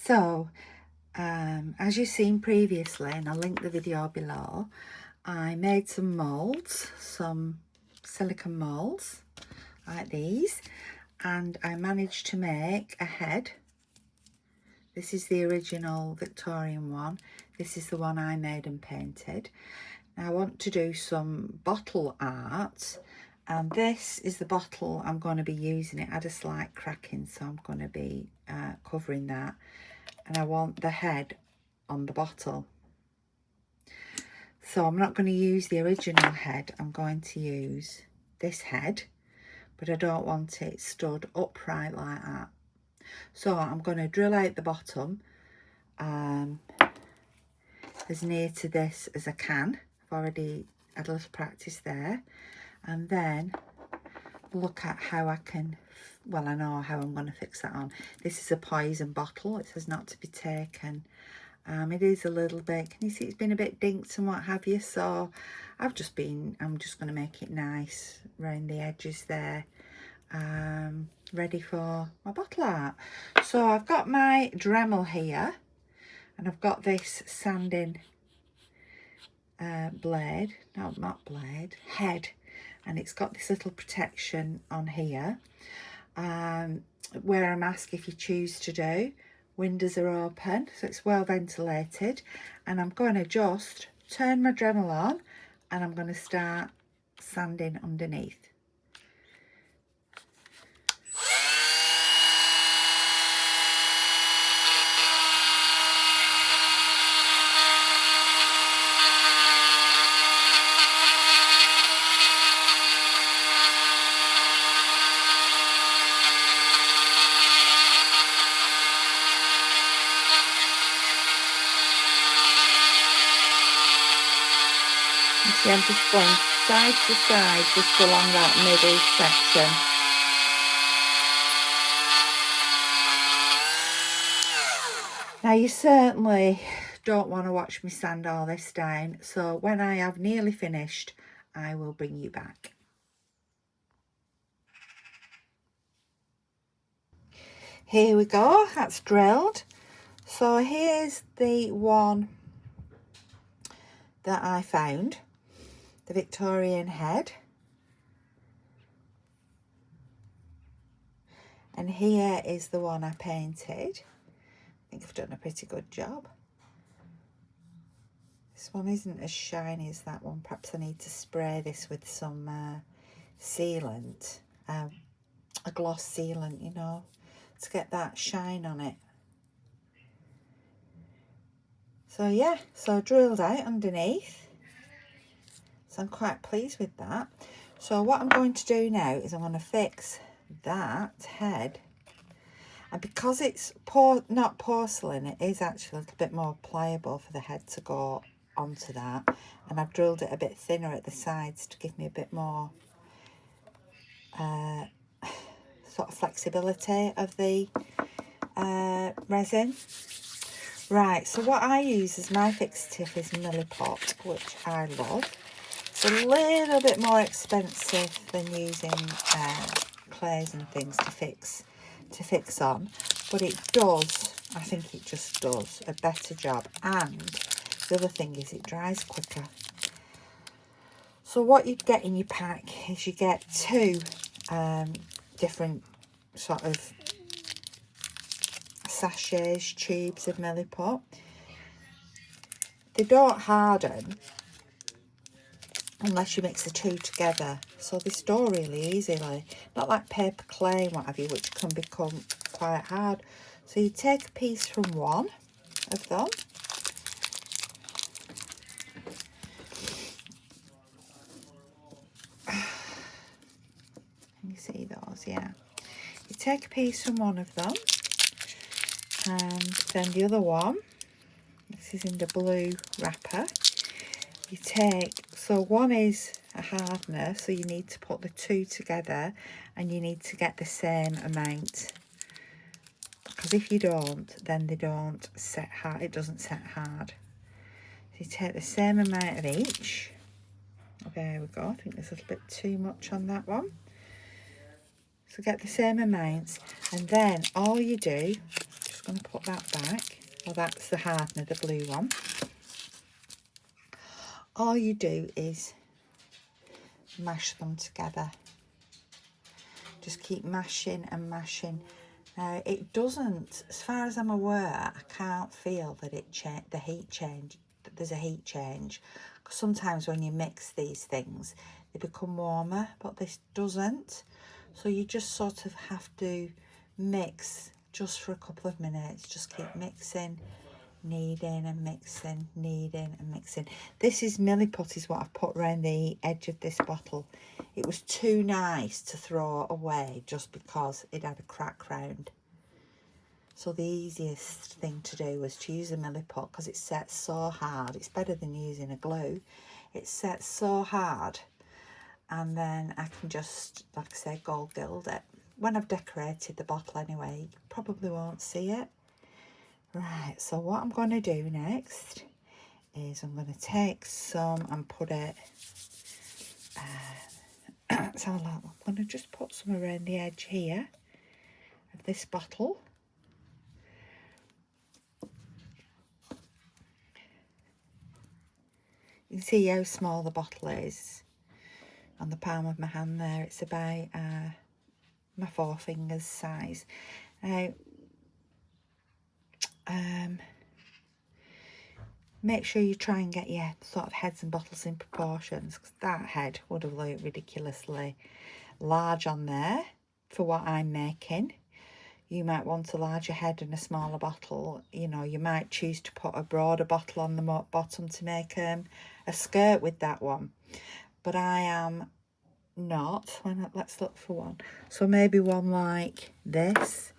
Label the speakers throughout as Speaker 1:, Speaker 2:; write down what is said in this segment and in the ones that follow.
Speaker 1: So, as you've seen previously, and I'll link the video below, I made some moulds, some silicone moulds like these, and I managed to make a head. This is the original Victorian one. This is the one I made and painted. Now I want to do some bottle art, and this is the bottle I'm going to be using. It had a slight cracking, so I'm going to be covering that, and I want the head on the bottle. So I'm not going to use the original head, I'm going to use this head, but I don't want it stood upright like that. So I'm going to drill out the bottom as near to this as I can. I've already had a little practice there, and then look at how I can, well, I know how I'm going to fix that on. This is a poison bottle, it says not to be taken. It is a little bit, can you see it's been a bit dinked and what have you, so I'm just going to make it nice around the edges there, ready for my bottle art. So I've got my Dremel here, and I've got this sanding blade, no, not blade, head, and it's got this little protection on here, where a mask if you choose to do. Windows are open, so it's well ventilated, and I'm going to just turn my Dremel on, and I'm going to start sanding underneath. See, I'm just going side to side just along that middle section. Now you certainly don't want to watch me sand all this down, so when I have nearly finished, I will bring you back. Here we go, that's drilled. So here's the one that I found, the Victorian head, and here is the one I painted. I think I've done a pretty good job. This one isn't as shiny as that one. Perhaps I need to spray this with some sealant, a gloss sealant, you know, to get that shine on it. So yeah, so drilled out underneath. So I'm quite pleased with that. So what I'm going to do now is I'm going to fix that head, and because it's not porcelain, it is actually a little bit more pliable for the head to go onto that, and I've drilled it a bit thinner at the sides to give me a bit more sort of flexibility of the resin. Right, so what I use as my fixative is Milliput, which I love. It's a little bit more expensive than using clays and things to fix on, but it does, I think it just does a better job, and the other thing is it dries quicker. So what you'd get in your pack is you get two different sort of sachets, tubes of Milliput. They don't harden unless you mix the two together, so they store really easily, not like paper clay and what have you, which can become quite hard. So you take a piece from one of them, can you see those? Yeah, you take a piece from one of them, and then the other one, this is in the blue wrapper, you take, so one is a hardener, so you need to put the two together, and you need to get the same amount, because if you don't, then they don't set hard, it doesn't set hard. So you take the same amount of each. There we go, I think there's a little bit too much on that one. So get the same amounts, and then all you do, just going to put that back. Well, that's the hardener, the blue one. All you do is mash them together. Just keep mashing and mashing. Now, it doesn't, as far as I'm aware, I can't feel that the heat change, that there's a heat change. Because sometimes when you mix these things, they become warmer, but this doesn't. So you just sort of have to mix just for a couple of minutes. Just keep mixing, kneading and mixing, kneading and mixing. This is milliput is what I've put around the edge of this bottle. It was too nice to throw away just because it had a crack round. So the easiest thing to do was to use a milliput because it sets so hard. It's better than using a glue. It sets so hard, and then I can just, like I say, gold gild it. When I've decorated the bottle anyway, you probably won't see it. Right, so what I'm going to do next is I'm going to take some and put it, so I'm going to just put some around the edge here of this bottle. You can see how small the bottle is on the palm of my hand there. It's about my forefinger's size. Now, make sure you try and get your sort of heads and bottles in proportions, because that head would have looked ridiculously large on there for what I'm making. You might want a larger head and a smaller bottle. You know, you might choose to put a broader bottle on the bottom to make a skirt with that one. But I am not. Let's look for one. So maybe one like this.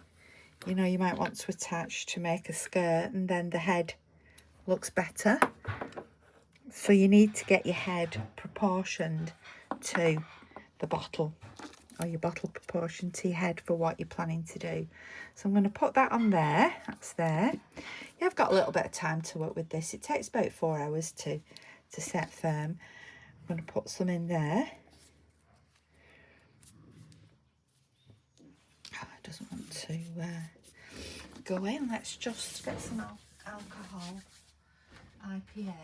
Speaker 1: You know, you might want to attach to make a skirt, and then the head looks better. So you need to get your head proportioned to the bottle, or your bottle proportioned to your head for what you're planning to do. So I'm going to put that on there. That's there. Yeah, I've got a little bit of time to work with this. It takes about 4 hours to set firm. I'm going to put some in there. Oh, it doesn't want to go in. Let's just get some alcohol. IPA.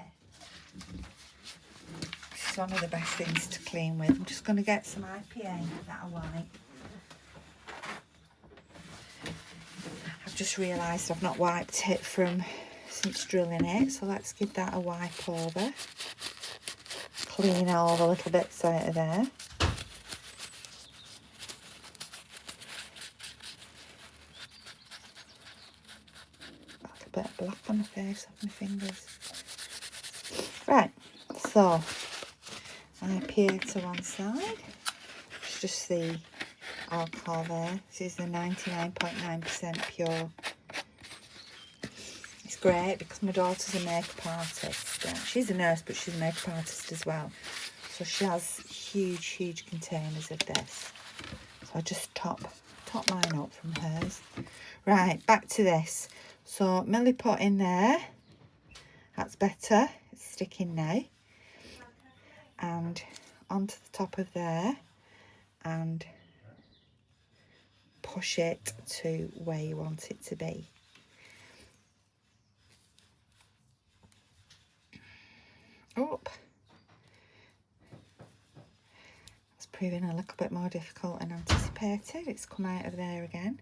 Speaker 1: This is one of the best things to clean with. I'm just going to get some IPA and give that a wipe. I've just realised I've not wiped it since drilling it, so let's give that a wipe over. Clean all the little bits out of there. Got a bit of black on the face of my fingers. Right, so IPA to one side. It's just the alcohol there. This is the 99.9% pure. It's great because my daughter's a makeup artist. She's a nurse, but she's a makeup artist as well. So she has huge containers of this. So I just top mine up from hers. Right, back to this. So milliput in there. That's better. It's sticking now. And onto the top of there, and push it to where you want it to be. Up. It's proving a little bit more difficult than anticipated. It's come out of there again.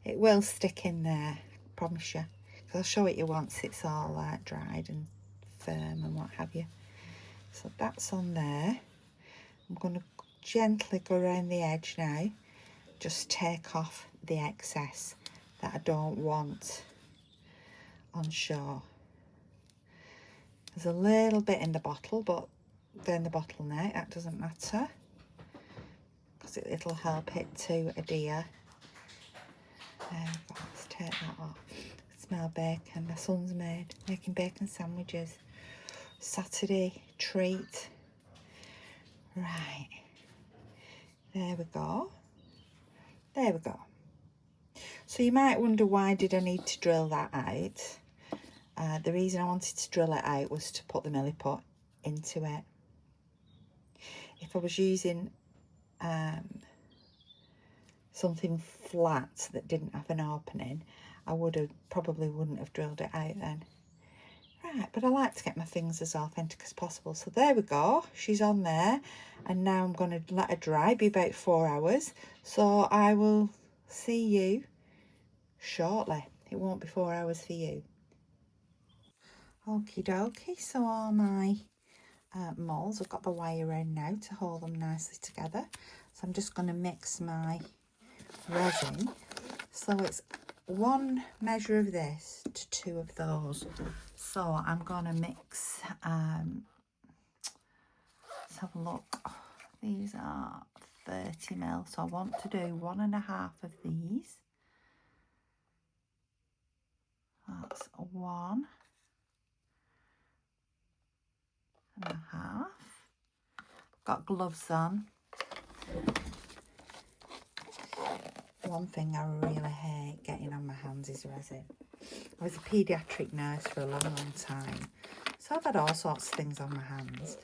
Speaker 1: It will stick in there, I promise you, because I'll show it you once it's all dried and firm and what have you. So that's on there. I'm going to gently go around the edge now. Just take off the excess that I don't want on show. There's a little bit in the bottle, but they're in the bottle now. That doesn't matter because it'll help it to adhere. There we go. Let's take that off. Smell bacon. My son's making bacon sandwiches. Saturday treat. Right. There we go. There we go. So you might wonder, why did I need to drill that out? The reason I wanted to drill it out was to put the milliput into it. If I was using something flat that didn't have an opening, I probably wouldn't have drilled it out then. Right, but I like to get my things as authentic as possible. So there we go. She's on there. And now I'm going to let her dry, be about 4 hours. So I will see you shortly. It won't be 4 hours for you. Okie dokie. So all my moulds, I've got the wire in now to hold them nicely together. So I'm just going to mix my resin. So it's 1 measure of this to 2 of those. So I'm going to mix, let's have a look. These are 30 ml, so I want to do 1.5 of these. That's 1.5. Got gloves on. One thing I really hate getting on my hands is resin. I was a paediatric nurse for a long, long time, so I've had all sorts of things on my hands.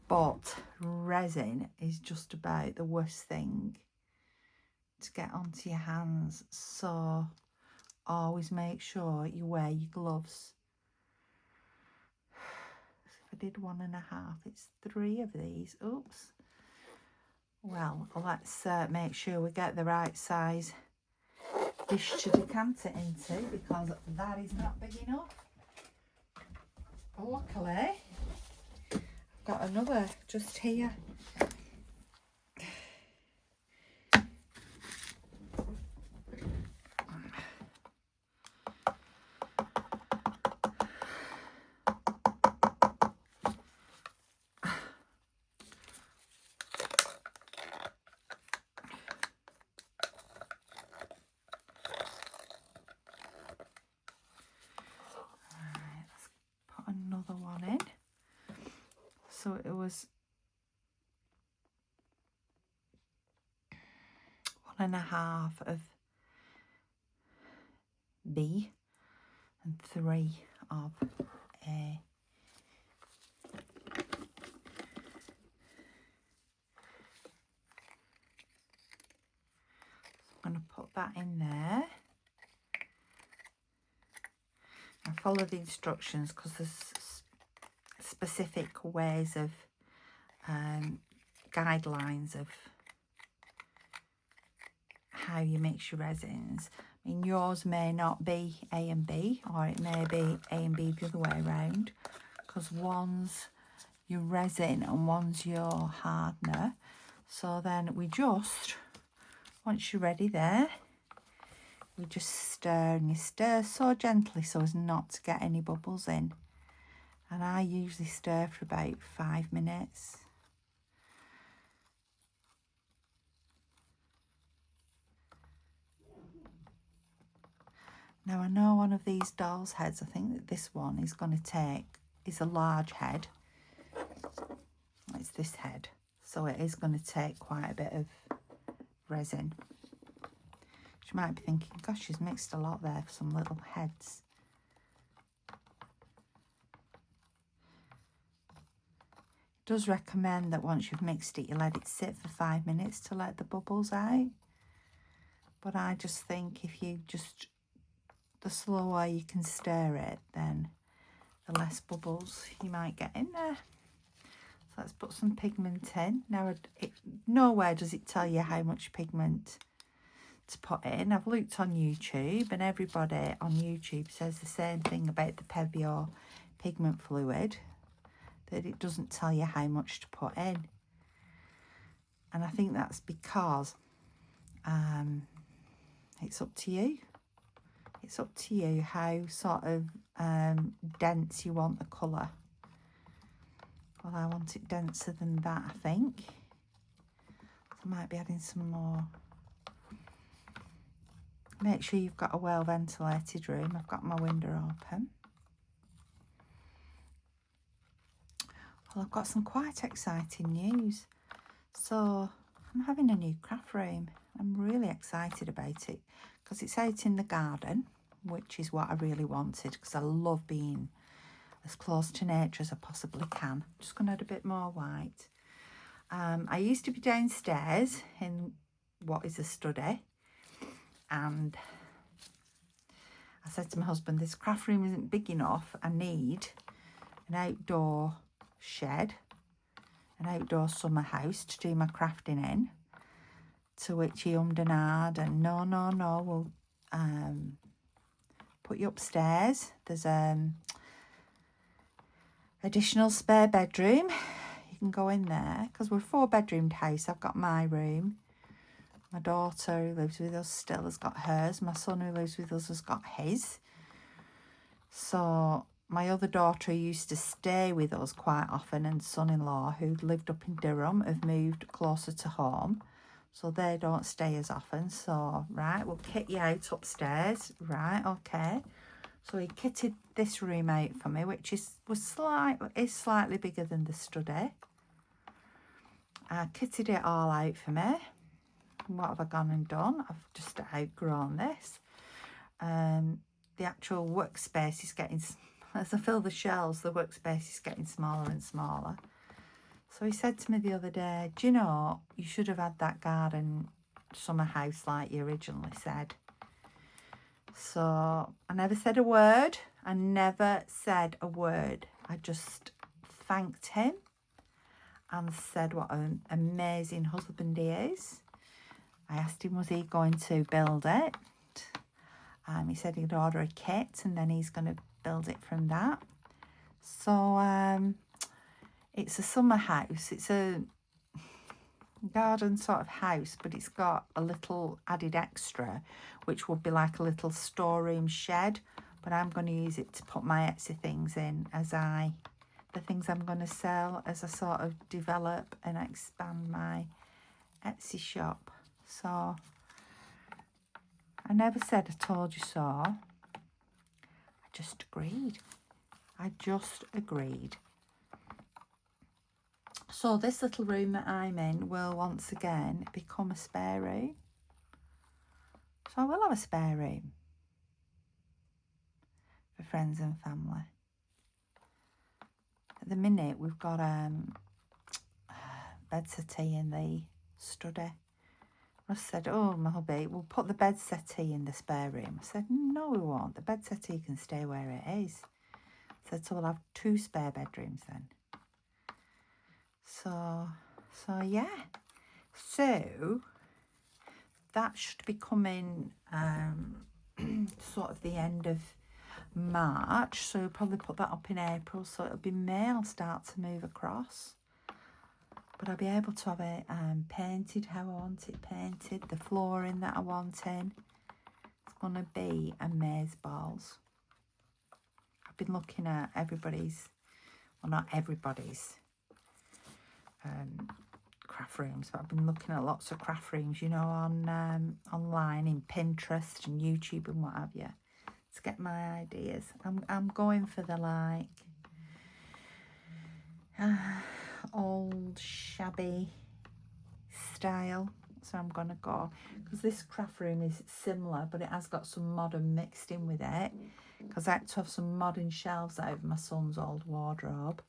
Speaker 1: But resin is just about the worst thing to get onto your hands. So always make sure you wear your gloves. So if I did 1.5, it's 3 of these. Oops. Well, let's make sure we get the right size dish to decant it into, because that is not big enough. Luckily, I've got another just here. Another one in. So it was 1.5 of B and 3 of A. I'm going to put that in there. And follow the instructions, because there's specific ways of guidelines of how you mix your resins. I mean, yours may not be A and B, or it may be A and B the other way around, because one's your resin and one's your hardener. So then we just, once you're ready there, we just stir, and you stir so gently so as not to get any bubbles in. And I usually stir for about 5 minutes. Now I know one of these doll's heads, I think that this one is going to take, is a large head. It's this head. So it is going to take quite a bit of resin. She might be thinking, gosh, she's mixed a lot there for some little heads. It does recommend that once you've mixed it, you let it sit for 5 minutes to let the bubbles out. But I just think if you just, the slower you can stir it, then the less bubbles you might get in there. So let's put some pigment in. Now, nowhere does it tell you how much pigment to put in. I've looked on YouTube, and everybody on YouTube says the same thing about the Pebeo pigment fluid, that it doesn't tell you how much to put in. And I think that's because it's up to you. It's up to you how sort of dense you want the colour. Well, I want it denser than that, I think. So I might be adding some more. Make sure you've got a well ventilated room. I've got my window open. Well, I've got some quite exciting news. So I'm having a new craft room. I'm really excited about it because it's out in the garden, which is what I really wanted, because I love being as close to nature as I possibly can. Just going to add a bit more white. I used to be downstairs in what is a study, and I said to my husband, this craft room isn't big enough. I need an outdoor shed, an outdoor summer house to do my crafting in. To which he ummed and ahed, and no, we'll put you upstairs. There's additional spare bedroom. You can go in there, because we're a 4-bedroomed house. I've got my room. My daughter who lives with us still has got hers. My son who lives with us has got his. So my other daughter who used to stay with us quite often, and son-in-law who lived up in Durham, have moved closer to home. So they don't stay as often. So, right, we'll kit you out upstairs. Right, okay. So he kitted this room out for me, which is slightly bigger than the study. Kitted it all out for me. What have I gone and done? I've just outgrown this. The actual workspace is getting, as I fill the shelves, the workspace is getting smaller and smaller. So he said to me the other day, do you know, you should have had that garden summer house like you originally said. So I never said a word. I just thanked him and said what an amazing husband he is. I asked him, was he going to build it? He said he'd order a kit and then he's going to build it from that. So it's a summer house. It's a garden sort of house, but it's got a little added extra, which would be like a little storeroom shed. But I'm going to use it to put my Etsy things in the things I'm going to sell as I sort of develop and expand my Etsy shop. So I never said I told you so. I just agreed. So this little room that I'm in will once again become a spare room. So I will have a spare room for friends and family. At the minute we've got bed settee in the study. I said, oh, my hubby, we'll put the bed settee in the spare room. I said, no, we won't. The bed settee can stay where it is. I said, so we'll have 2 spare bedrooms then. So yeah. So that should be coming sort of the end of March. So we'll probably put that up in April. So it'll be May I'll start to move across. But I'll be able to have it painted how I want it painted. The flooring that I want in. It's going to be amazeballs. I've been looking at not everybody's craft rooms, but I've been looking at lots of craft rooms, you know, on online in Pinterest and YouTube and what have you, to get my ideas. I'm going for the old shabby style, so I'm gonna go, because this craft room is similar, but it has got some modern mixed in with it, because I had to have some modern shelves over my son's old wardrobe.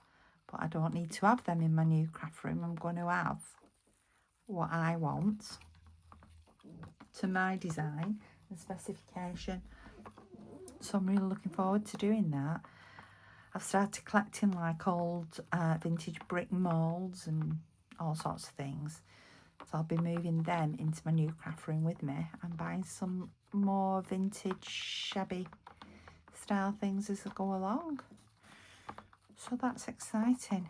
Speaker 1: But I don't need to have them in my new craft room. I'm going to have what I want to my design and specification. So I'm really looking forward to doing that. I've started collecting like old vintage brick moulds and all sorts of things. So I'll be moving them into my new craft room with me and buying some more vintage shabby style things as I go along. So that's exciting.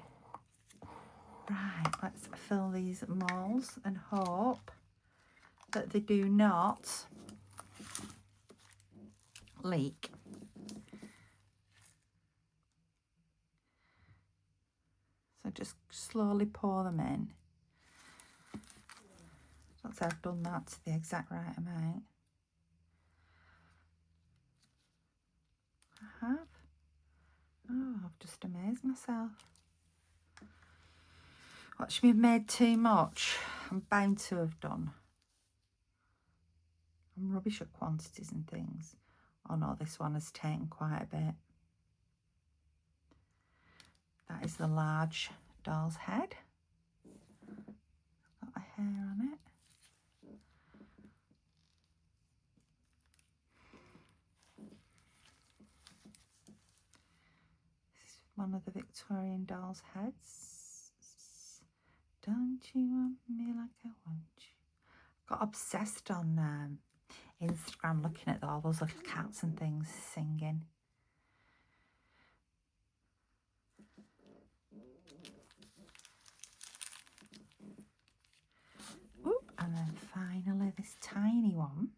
Speaker 1: Right, let's fill these moulds and hope that they do not leak. So just slowly pour them in. Once I've done that to the exact right amount. I have. Oh, I've just amazed myself. Watch me have made too much. I'm bound to have done. I'm rubbish at quantities and things. Oh no, this one has taken quite a bit. That is the large doll's head. Got a hair on it. one of the Victorian dolls' heads. Don't you want me like I want you? Got obsessed on Instagram looking at all those little cats and things singing. Oop, and then finally this tiny one.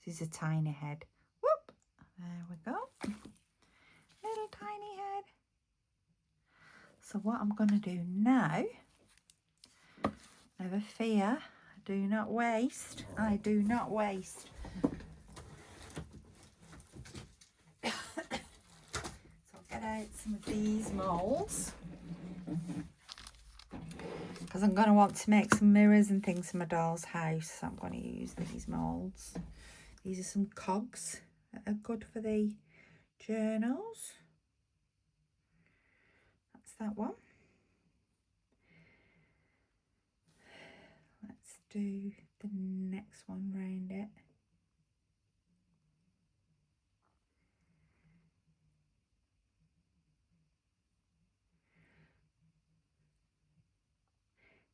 Speaker 1: This is a tiny head. Whoop, there we go. Little tiny head. So what I'm going to do now, never fear, I do not waste. I do not waste. So I'll get out some of these moulds, because I'm going to want to make some mirrors and things for my doll's house. So I'm going to use these moulds. These are some cogs that are good for the journals. That's that one. Let's do the next one round it.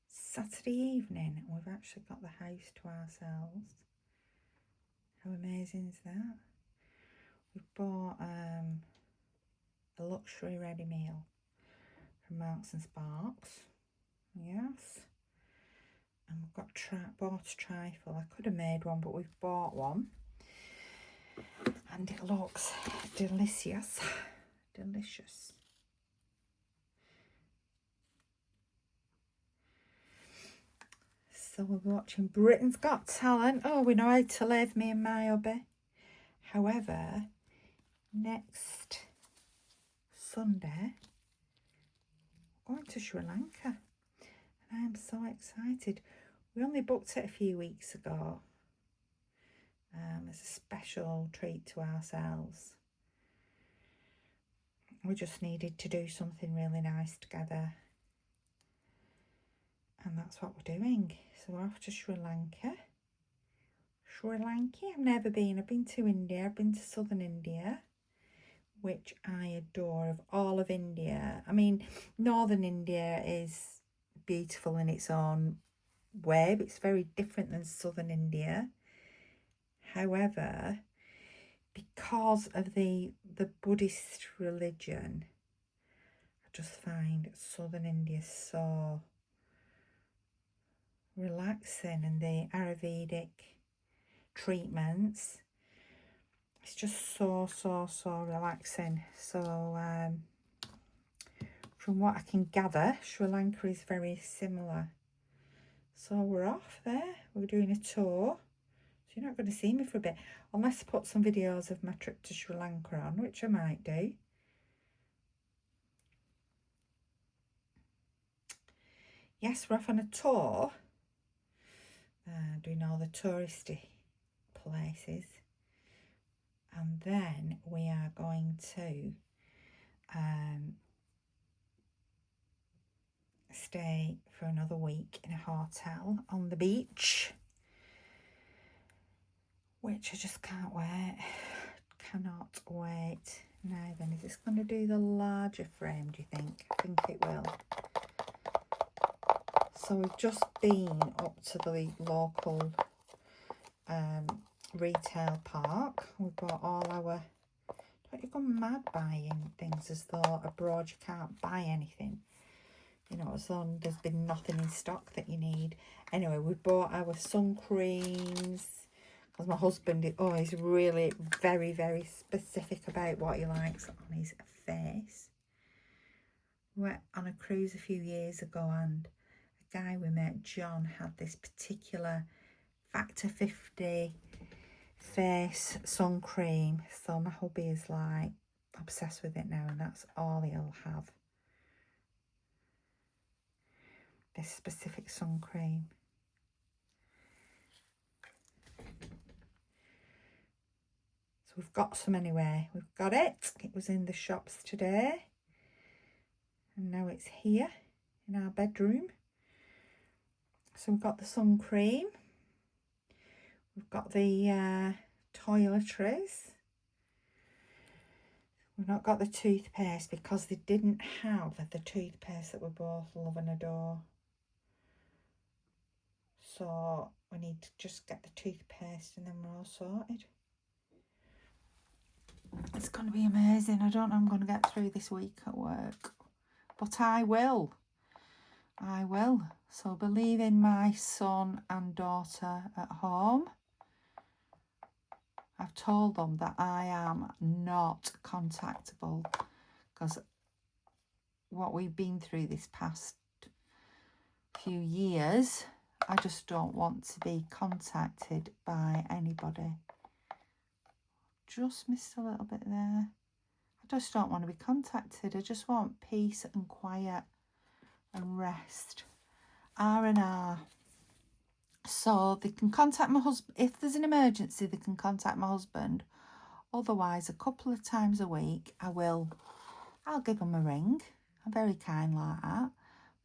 Speaker 1: Saturday evening, and we've actually got the house to ourselves. How amazing is that? We've bought a luxury ready meal from Marks and Sparks. Yes. And we've got bought a trifle. I could have made one, but we've bought one. And it looks delicious. Delicious. So we're watching Britain's Got Talent. Oh, we know how to live, me and my hubby. However, next Sunday, we're going to Sri Lanka. And I am so excited. We only booked it a few weeks ago. As a special treat to ourselves. We just needed to do something really nice together. And that's what we're doing. So we're off to Sri Lanka. Sri Lanka, I've never been. I've been to India. I've been to southern India, which I adore. Of all of India, I mean, northern India is beautiful in its own way, but it's very different than southern India. However, because of the Buddhist religion, I just find southern India so relaxing, and the Ayurvedic treatments, it's just so relaxing. So from what I can gather, Sri Lanka is very similar. So we're off there. We're doing a tour. So you're not going to see me for a bit, unless I put some videos of my trip to Sri Lanka on, which I might do. Yes, we're off on a tour, doing all the touristy places. And then we are going to stay for another week in a hotel on the beach, which I just can't wait. Cannot wait. Now then, is this going to do the larger frame, do you think? I think it will. So we've just been up to the local retail park. We bought all our... Don't you go mad buying things as though abroad you can't buy anything? You know, as though there's been nothing in stock that you need. Anyway, we bought our sun creams, because my husband, he's really very specific about what he likes on his face. We went on a cruise a few years ago, and a guy we met, John, had this particular Factor 50 face sun cream. So my hubby is like obsessed with it now, and that's all he'll have. This specific sun cream. So we've got some anyway. We've got it. It was in the shops today. And now it's here in our bedroom. So we've got the sun cream. We've got the toiletries. We've not got the toothpaste because they didn't have the toothpaste that we both love and adore. So we need to just get the toothpaste and then we're all sorted. It's going to be amazing. I don't know I'm going to get through this week at work, but I will. I will. So believe in my son and daughter at home. I've told them that I am not contactable because what we've been through this past few years, I just don't want to be contacted by anybody. Just missed a little bit there. I just don't want to be contacted. I just want peace and quiet and rest. R&R. So they can contact my husband. If there's an emergency, they can contact my husband. Otherwise, a couple of times a week, I'll give them a ring. I'm very kind like that.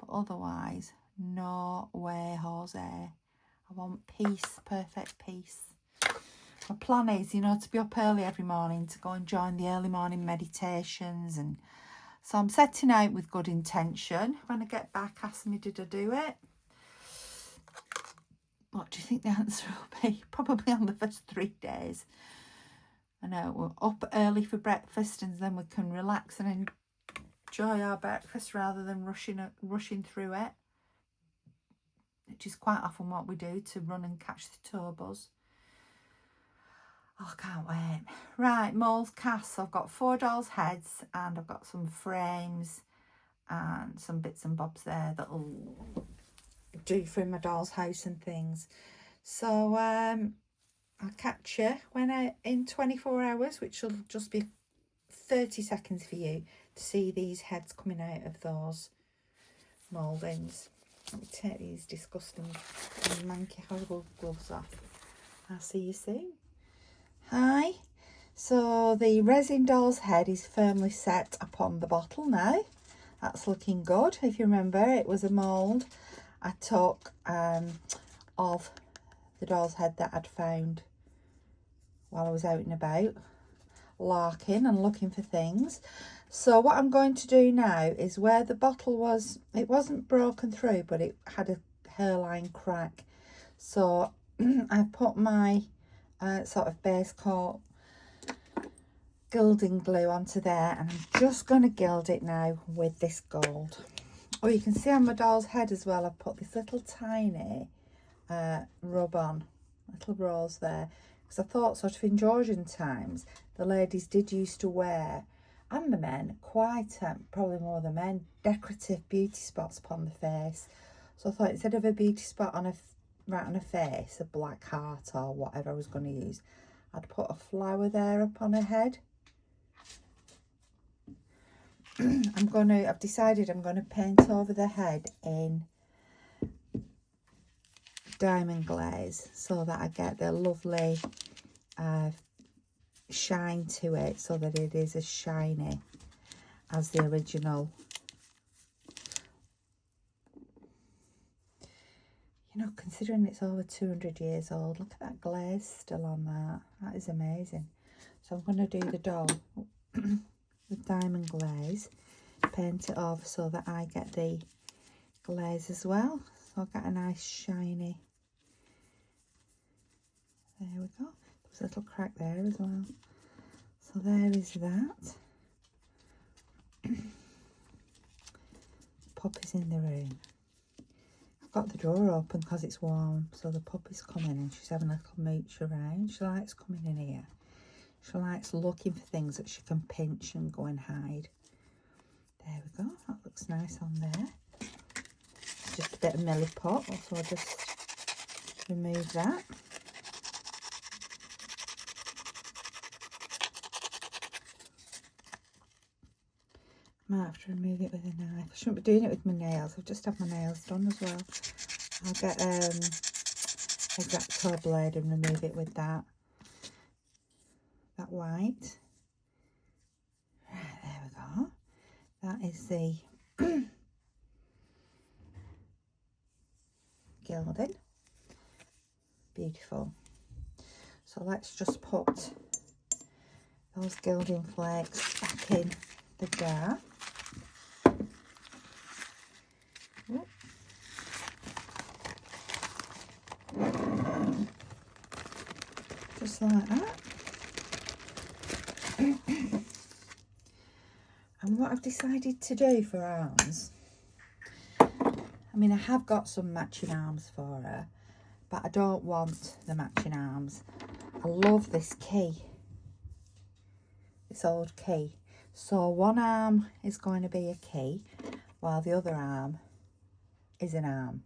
Speaker 1: But otherwise, no way, Jose. I want peace, perfect peace. My plan is, to be up early every morning to go and join the early morning meditations. And so I'm setting out with good intention. When I get back, ask me, did I do it? What do you think the answer will be? Probably on the first 3 days. I know, we're up early for breakfast and then we can relax and enjoy our breakfast rather than rushing through it, which is quite often what we do to run and catch the tour bus. Oh, I can't wait. Right, mould casts. I've got 4 dolls' heads and I've got some frames and some bits and bobs there that'll do for my doll's house and things. So I'll catch you in 24 hours, which will just be 30 seconds for you to see these heads coming out of those mouldings. Let me take these disgusting manky horrible gloves off. I'll see you soon. Hi. So the resin doll's head is firmly set upon the bottle now. That's looking good. If you remember, it was a mould I took of the doll's head that I'd found while I was out and about, larking and looking for things. So what I'm going to do now is where the bottle was, it wasn't broken through, but it had a hairline crack. So I put my sort of base coat gilding glue onto there, and I'm just going to gild it now with this gold. Oh, you can see on my doll's head as well, I've put this little tiny rub-on, little rose there, because I thought sort of in Georgian times the ladies did used to wear, and the men, quite probably more the men, decorative beauty spots upon the face. So I thought instead of a beauty spot on right on her face, a black heart or whatever I was going to use, I'd put a flower there upon her head. I've decided I'm going to paint over the head in diamond glaze so that I get the lovely shine to it, so that it is as shiny as the original. Considering it's over 200 years old, look at that glaze still on that. That is amazing. So I'm going to do the doll with diamond glaze, paint it off so that I get the glaze as well. So I've got a nice shiny. There we go. There's a little crack there as well. So there is that. Puppy's in the room. I've got the door open because it's warm, so the puppy's coming and she's having a little mooch around. She likes coming in here. She likes looking for things that she can pinch and go and hide. There we go. That looks nice on there. It's just a bit of milliput, so I'll just remove that. Might have to remove it with a knife. I shouldn't be doing it with my nails. I've just had my nails done as well. I'll get X-Acto blade and remove it with that white. Right, there we go. That is the gilding. Beautiful. So let's just put those gilding flakes back in the jar. Ooh. Just like that. And what I've decided to do for arms, I mean, I have got some matching arms for her, but I don't want the matching arms. I love this key, this old key. So one arm is going to be a key, while the other arm is an arm.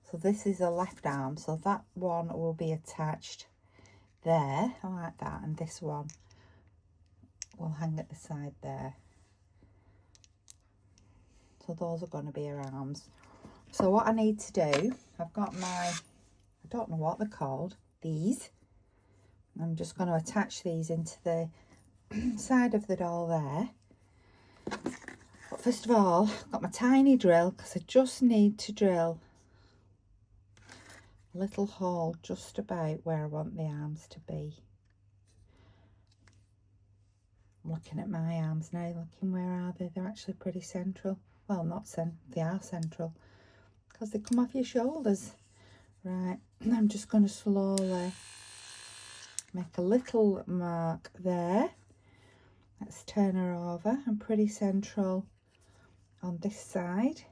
Speaker 1: So this is a left arm, so that one will be attached there, like that, and this one will hang at the side there. So those are going to be her arms. So what I need to do, I've got my, I don't know what they're called, these. I'm just going to attach these into the side of the doll there. But first of all, I've got my tiny drill, because I just need to drill a little hole just about where I want the arms to be. I'm looking at my arms now, looking where are they? They're actually pretty central. Well, not they are central, because they come off your shoulders. Right, I'm just going to slowly make a little mark there. Let's turn her over. I'm pretty central on this side.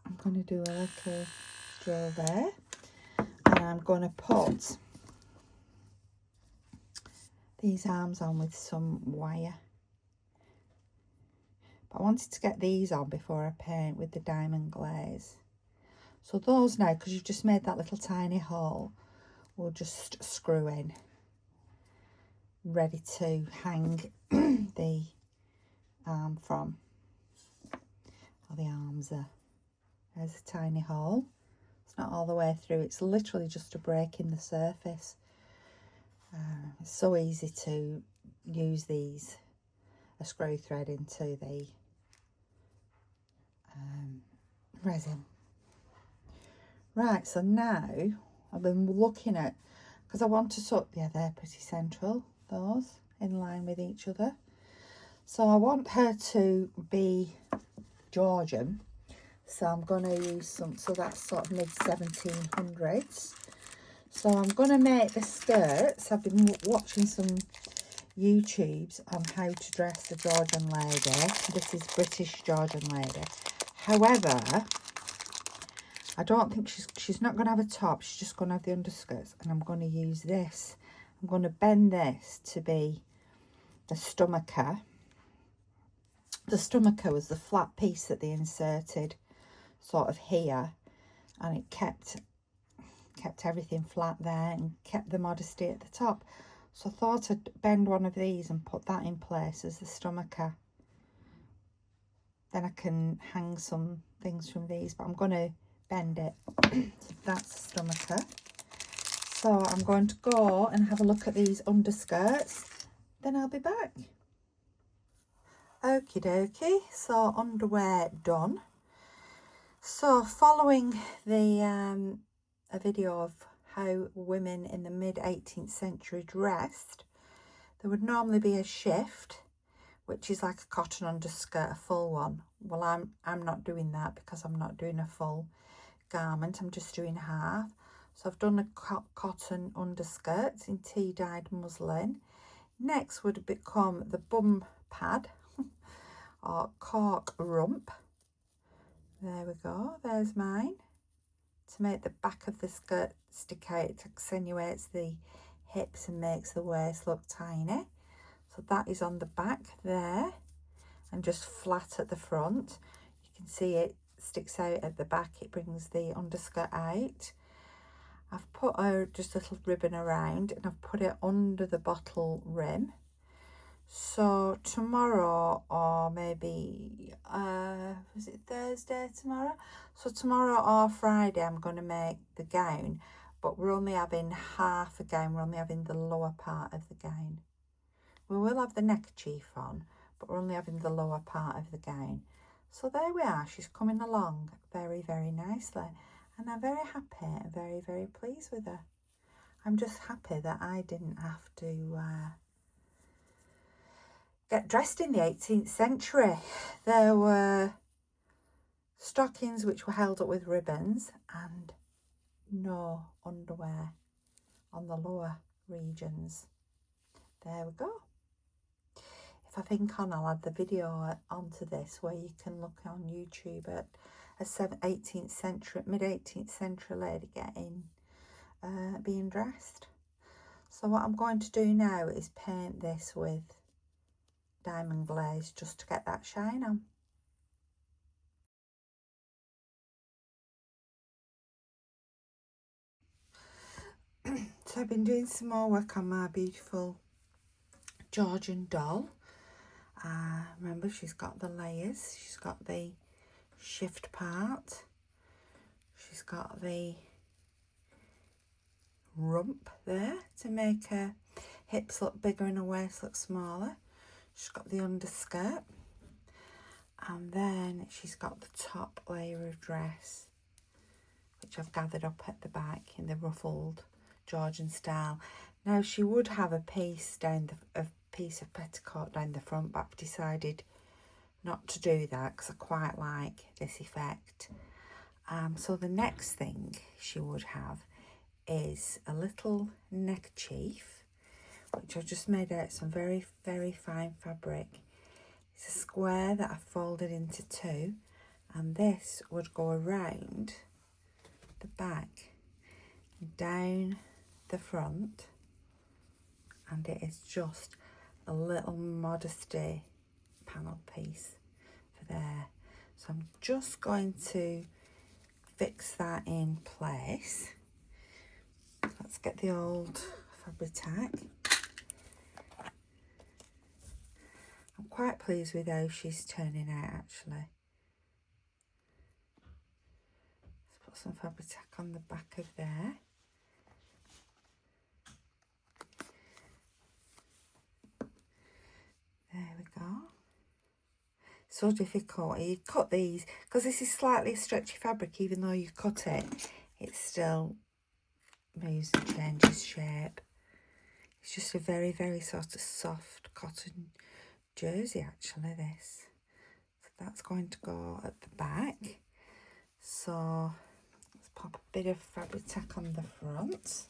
Speaker 1: I'm going to do a little drill there, and I'm going to put these arms on with some wire. But I wanted to get these on before I paint with the diamond glaze. So those now, because you've just made that little tiny hole, we'll just screw in, ready to hang the arm from. Or the arms are. There's a tiny hole. It's not all the way through, it's literally just a break in the surface. It's so easy to use these, a screw thread into the resin. Right, so now I've been looking at, because I want to sort, yeah, they're pretty central, those, in line with each other. So I want her to be Georgian, so I'm going to use some, so that's sort of mid-1700s. So I'm going to make the skirts. I've been watching some YouTubes on how to dress a Georgian lady. This is British Georgian lady. However, I don't think she's not going to have a top. She's just going to have the underskirts. And I'm going to use this. I'm going to bend this to be the stomacher. The stomacher was the flat piece that they inserted sort of here. And it kept everything flat there and kept the modesty at the top. So I thought I'd bend one of these and put that in place as the stomacher. Then I can hang some things from these, but I'm going to bend it. So that's the stomacher. So I'm going to go and have a look at these underskirts, then I'll be back. Okie dokie, so underwear done. So following the a video of how women in the mid-18th century dressed, there would normally be a shift, which is like a cotton underskirt, a full one. Well, I'm not doing that because I'm not doing a full garment, I'm just doing half. So I've done a cotton underskirt in tea-dyed muslin. Next would become the bum pad or cork rump. There we go, there's mine. To make the back of the skirt stick out, it accentuates the hips and makes the waist look tiny. So that is on the back there and just flat at the front. You can see it sticks out at the back, it brings the underskirt out. I've put just a little ribbon around and I've put it under the bottle rim. So tomorrow, or maybe, is it Thursday tomorrow? So tomorrow or Friday I'm going to make the gown, but we're only having half a gown, we're only having the lower part of the gown. We will have the neckerchief on, but we're only having the lower part of the gown. So there we are, she's coming along very, very nicely. And I'm very happy and very, very pleased with her. I'm just happy that I didn't have to get dressed in the 18th century. There were stockings which were held up with ribbons and no underwear on the lower regions. There we go. If I think on, I'll add the video onto this where you can look on YouTube at a 18th century, mid-18th century lady being dressed. So what I'm going to do now is paint this with diamond glaze just to get that shine on. So I've been doing some more work on my beautiful Georgian doll. Remember, she's got the layers, she's got the shift part, she's got the rump there to make her hips look bigger and her waist look smaller. She's got the underskirt, and then she's got the top layer of dress, which I've gathered up at the back in the ruffled Georgian style. Now she would have a piece piece of petticoat down the front, but I've decided not to do that because I quite like this effect. So the next thing she would have is a little neckerchief, which I've just made out some very, very fine fabric. It's a square that I've folded into two, and this would go around the back, down the front, and it is just a little modesty panel piece for there. So I'm just going to fix that in place. Let's get the old fabric tack. I'm quite pleased with how she's turning out actually. Let's put some fabric tack on the back of there. There we go. So difficult. You cut these, because this is slightly stretchy fabric, even though you cut it, it still moves and changes shape. It's just a very, very sort of soft cotton jersey actually, this. So that's going to go at the back. So let's pop a bit of fabric tack on the front.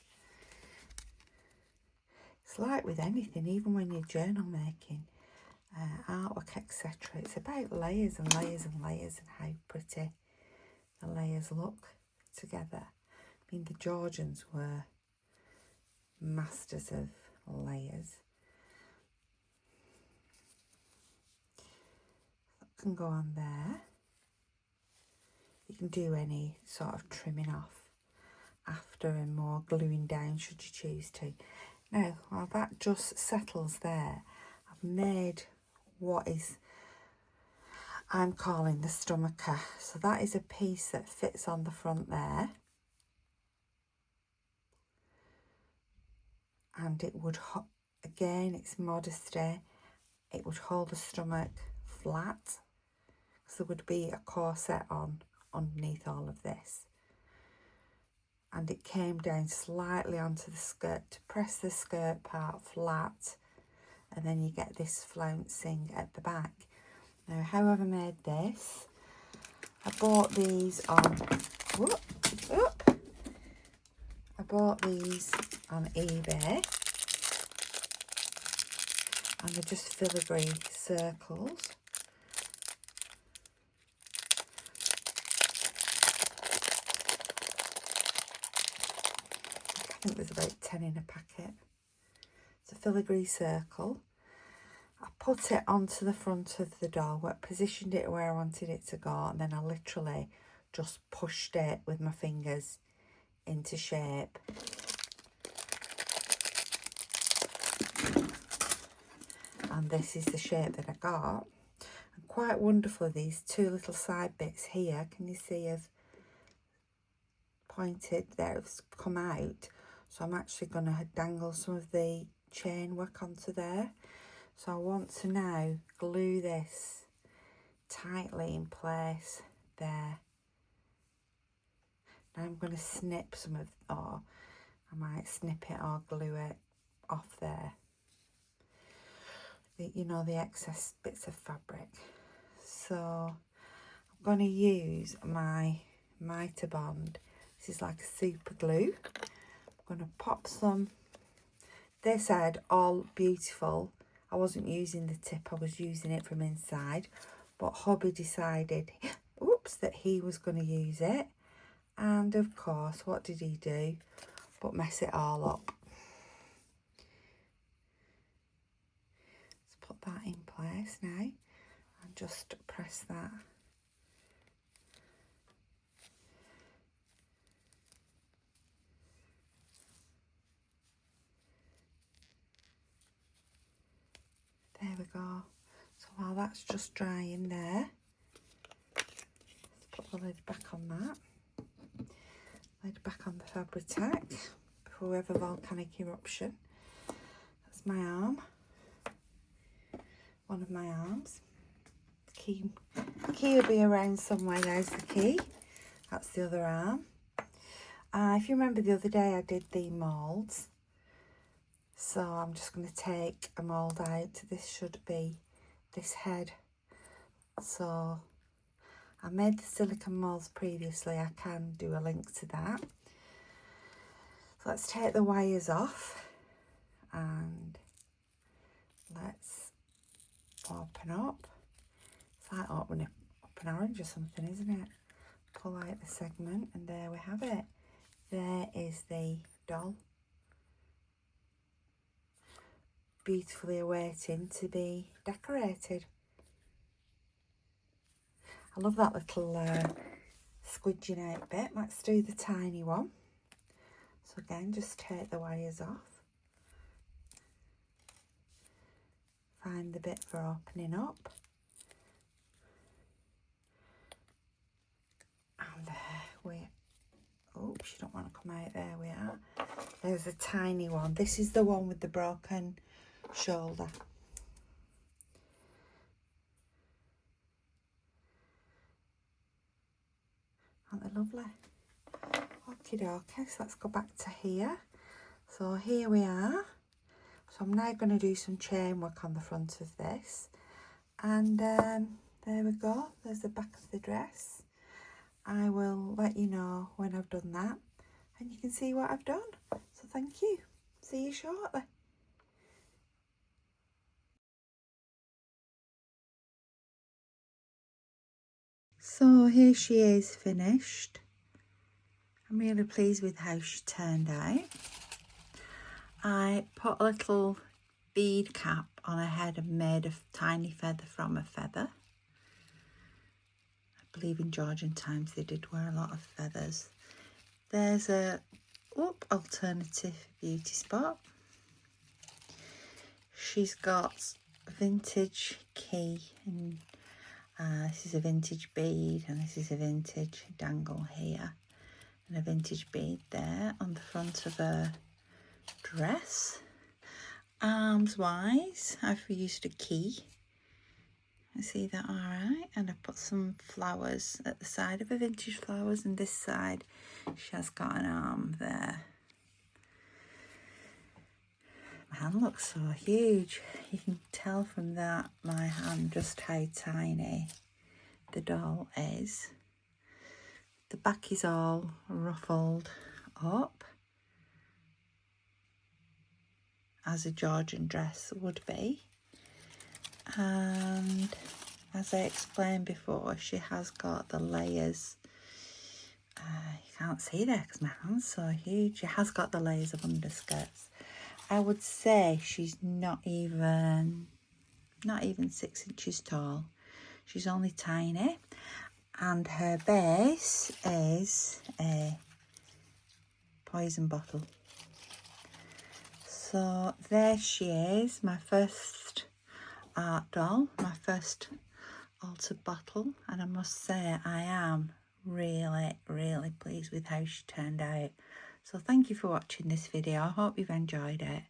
Speaker 1: It's like with anything, even when you're journal making, artwork, etc. It's about layers and layers and layers and how pretty the layers look together. I mean, the Georgians were masters of layers. That can go on there. You can do any sort of trimming off after and more gluing down should you choose to. Now, while that just settles there, I've made what I'm calling the stomacher. So that is a piece that fits on the front there. And it would, again, it's modesty. It would hold the stomach flat. So there would be a corset on underneath all of this. And it came down slightly onto the skirt to press the skirt part flat. And then you get this flouncing at the back. Now, how have I made this? I bought these on, I bought these on eBay. And they're just filigree circles. I think there's about 10 in a packet. It's a filigree circle. I put it onto the front of the doll, positioned it where I wanted it to go, and then I literally just pushed it with my fingers into shape. And this is the shape that I got. And quite wonderful, these two little side bits here, can you see, have pointed there, it's come out. So I'm actually going to dangle some of the chain work onto there. So I want to now glue this tightly in place there. Now I'm going to snip some of, I might snip it or glue it off there. You know, the excess bits of fabric. So I'm going to use my Mitre Bond. This is like a super glue. I'm going to pop some. They said all beautiful. I wasn't using the tip, I was using it from inside. But hubby decided, oops, that he was going to use it. And of course, what did he do? But mess it all up. Let's put that in place now. And just press that. There we go. So while that's just drying there, let's put the lid back on that. Lid back on the Fabri-Tac before we have a volcanic eruption. That's my arm. One of my arms. The key will be around somewhere. There's the key. That's the other arm. If you remember the other day I did the moulds. So I'm just going to take a mould out. This should be this head. So I made the silicone moulds previously. I can do a link to that. So let's take the wires off and let's open up. It's like opening up an orange or something, isn't it? Pull out the segment and there we have it. There is the doll. Beautifully awaiting to be decorated. I love that little squidging out bit. Let's do the tiny one. So again, just take the wires off. Find the bit for opening up. And there we, oops, you don't want to come out, there we are. There's a tiny one. This is the one with the broken shoulder. Aren't they lovely? Okie dokie, so let's go back to here. So here we are. So I'm now going to do some chain work on the front of this. And there we go. There's the back of the dress. I will let you know when I've done that. And you can see what I've done. So thank you. See you shortly. So here she is finished. I'm really pleased with how she turned out. I put a little bead cap on her head and made a tiny feather from a feather. I believe in Georgian times they did wear a lot of feathers. There's a alternative beauty spot. She's got a vintage key and this is a vintage bead and this is a vintage dangle here and a vintage bead there on the front of her dress. Arms wise, I've used a key. I see that all right, and I put some flowers at the side of her vintage flowers, and this side she has got an arm there. My hand looks so huge. You can tell from that, my hand, just how tiny the doll is. The back is all ruffled up, as a Georgian dress would be. And as I explained before, she has got the layers. You can't see there because my hand's so huge. She has got the layers of underskirts. I would say she's not even 6 inches tall. She's only tiny, and her base is a poison bottle. So there she is, my first art doll, my first altered bottle, and I must say I am really pleased with how she turned out. So thank you for watching this video. I hope you've enjoyed it,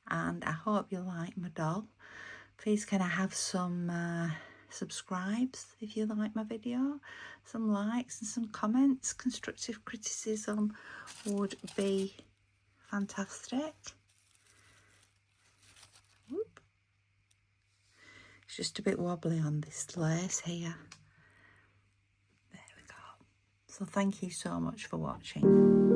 Speaker 1: and I hope you like my doll. Please can I have some subscribes if you like my video, some likes and some comments. Constructive criticism would be fantastic. Whoop. It's just a bit wobbly on this lace here. There we go. So thank you so much for watching.